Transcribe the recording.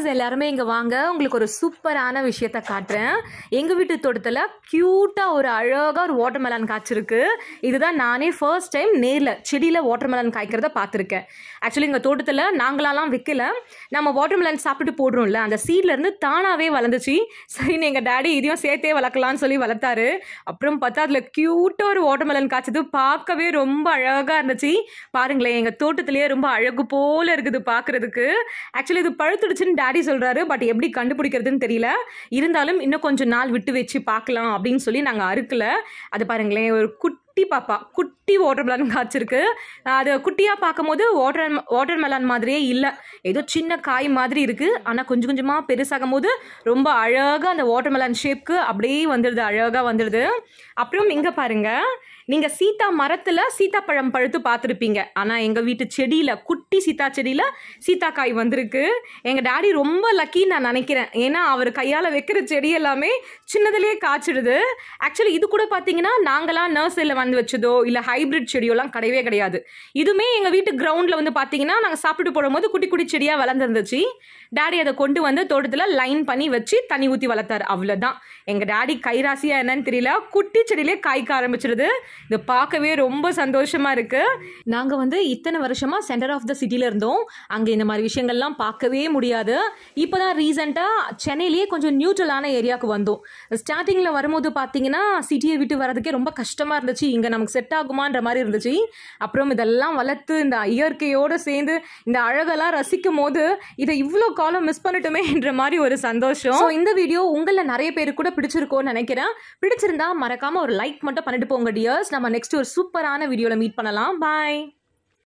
Tears எல்லாருமே இங்கே வாங்க, உங்களுக்கு ஒரு சூப்பரான விஷயத்த காட்டுறேன். எங்கள் வீட்டு தோட்டத்தில் க்யூட்டாக ஒரு அழகாக ஒரு வாட்டர்மெலன் காய்ச்சிருக்கு. இதுதான் நானே ஃபர்ஸ்ட் டைம் நேரில் செடியில் வாட்டர்மெலன் காய்க்கிறத பார்த்துருக்கேன். ஆக்சுவலி எங்கள் தோட்டத்தில் நாங்களாம் விற்கல, நம்ம வாட்டர்மெலன் சாப்பிட்டு போடுறோம்ல, அந்த சீட்லேருந்து தானாகவே வளர்ந்துச்சு. சரின்னு எங்கள் டேடி இதையும் சேர்த்தே வளர்க்கலான்னு சொல்லி வளர்த்தாரு. அப்புறம் பார்த்தா அதில் க்யூட்டாக ஒரு வாட்டர்மெலன் காய்ச்சது பார்க்கவே ரொம்ப அழகாக இருந்துச்சு. பாருங்களேன், எங்கள் தோட்டத்திலேயே ரொம்ப அழகு போல் இருக்குது பார்க்குறதுக்கு. ஆக்சுவலி இது பழுத்துடுச்சுன்னு டேடி சொல்கிறாரு, பட் எப்படி கண்டுபிடிக்கிறதுன்னு தெரியல. இருந்தாலும் இன்னும் கொஞ்சம் நாள் விட்டு வச்சு பார்க்கலாம் அப்படின்னு சொல்லி நாங்கள் அறுக்கல. அது பாருங்களேன், ஒரு குட்டி பாப்பா குட்டி வாட்டர்மெலன் காய்ச்சிருக்கு. அது குட்டியாக பார்க்கும் போது வாட்டர்மெலன் மாதிரியே இல்லை, ஏதோ சின்ன காய் மாதிரி இருக்குது. ஆனால் கொஞ்சம் கொஞ்சமாக பெருசாகும் போது ரொம்ப அழகாக அந்த வாட்டர்மெலன் ஷேப்க்கு அப்படியே வந்துடுது, அழகாக வந்துடுது. அப்புறம் இங்கே பாருங்கள், நீங்கள் சீத்தா மரத்தில் சீத்தாப்பழம் பழுத்து பார்த்துருப்பீங்க. ஆனால் எங்கள் வீட்டு செடியில், குட்டி சீத்தா செடியில் சீத்தாக்காய் வந்திருக்கு. எங்கள் டாடி ரொம்ப லக்கின்னு நான் நினைக்கிறேன். ஏன்னா அவர் கையால் வைக்கிற செடி எல்லாமே சின்னதுலேயே காய்ச்சிடுது. ஆக்சுவலி இது கூட பார்த்தீங்கன்னா நாங்களாம் நர்சரியில் வந்து வச்சதோ இல்லை ஹைப்ரிட் செடியோலாம் கிடையவே கிடையாது. இதுவுமே எங்கள் வீட்டு கிரவுண்டில் வந்து பார்த்தீங்கன்னா நாங்கள் சாப்பிட்டு போடும்போது குட்டி குட்டி செடியாக வளர்ந்துருந்துச்சு. டாடி அதை கொண்டு வந்து தோட்டத்தில் லைன் பண்ணி வச்சு தண்ணி ஊற்றி வளர்த்தாரு. அவ்வளோதான். எங்கள் டாடி கைராசியா என்னன்னு தெரியல, குட்டி செடியிலே காய்க்க ஆரம்பிச்சிடுது. இது பார்க்கவே ரொம்ப சந்தோஷமாக இருக்குது. நாங்கள் வந்து இத்தனை வருஷமாக சென்டர் ஆஃப் த சிட்டியில் இருந்தோம். அங்கே இந்த மாதிரி விஷயங்கள்லாம் பார்க்கவே முடியாது. இப்போ தான் ரீசெண்டாக சென்னையிலேயே கொஞ்சம் நியூட்ரலான ஏரியாவுக்கு வந்தோம். ஸ்டார்டிங்கில் வரும்போது பார்த்தீங்கன்னா சிட்டியை விட்டு வரதுக்கே ரொம்ப கஷ்டமாக இருந்துச்சு. இங்கே நமக்கு செட் ஆகுமான்ற மாதிரி இருந்துச்சு. அப்புறம் இதெல்லாம் வளர்த்து இந்த இயற்கையோடு சேர்ந்து இந்த அழகெல்லாம் ரசிக்கும் போது இதை இவ்வளோ காலம் மிஸ் பண்ணிட்டோமே என்ற மாதிரி ஒரு சந்தோஷம். ஸோ இந்த வீடியோ உங்களில் நிறைய பேருக்கு கூட பிடிச்சிருக்கோன்னு நினைக்கிறேன். பிடிச்சிருந்தா மறக்காமல் ஒரு லைக் மட்டும் பண்ணிட்டு போங்க டியர்ஸ். நம்ம நெக்ஸ்ட் ஒரு சூப்பரான வீடியோவில் மீட் பண்ணலாம். பாய்.